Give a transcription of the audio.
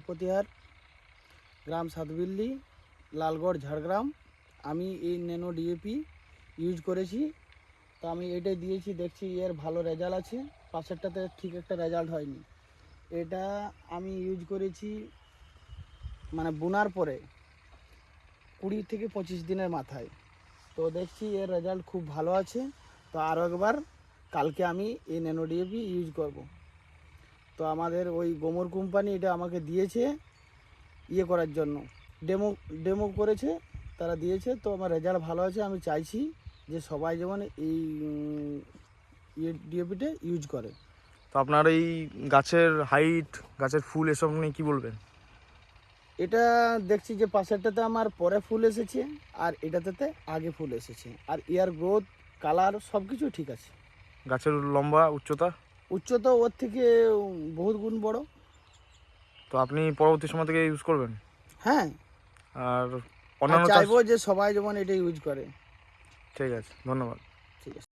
প্রতিহার, গ্রাম সাতবিল্লি, লালগড়, ঝাড়গ্রাম। আমি এই nano DAP use করেছি, তো আমি এটাই দিয়েছি, দেখছি এর ভালো রেজাল্ট আছে। পাশেরটাতে ঠিক একটা রেজাল্ট হয়নি। এটা আমি ইউজ করেছি মানে বোনার পরে 20 থেকে 25 দিনের মাথায়, তো দেখছি এর রেজাল্ট খুব ভালো আছে। তো আরও একবার কালকে আমি এই ন্যানো ডিএপি ইউজ করব। তো আমাদের ওই গোমর কোম্পানি এটা আমাকে দিয়েছে ইয়ে করার জন্য, ডেমো ডেমো করেছে, তারা দিয়েছে। তো আমার রেজাল্ট ভালো আছে। আমি চাইছি যে সবাই যেমন এই ডিএপিটা ইউজ করে। তো আপনার এই গাছের হাইট, গাছের ফুল এসব নিয়ে কী বলবেন? এটা দেখছি যে পাশেরটাতে আমার পরে ফুল এসেছে, আর এটাতে আগে ফুল এসেছে, আর ইয়ার গ্রোথ, কালার সব কিছু ঠিক আছে। গাছের লম্বা উচ্চতা? উচ্চতা ওর থেকে বহুত গুণ বড়। তো আপনি পরবর্তী সময় থেকে ইউজ করবেন? হ্যাঁ, আর আর অন্যান্য চাষ? চাইবো যে সবাই যেমন এটা ইউজ করে। ঠিক আছে, ধন্যবাদ। ঠিক আছে।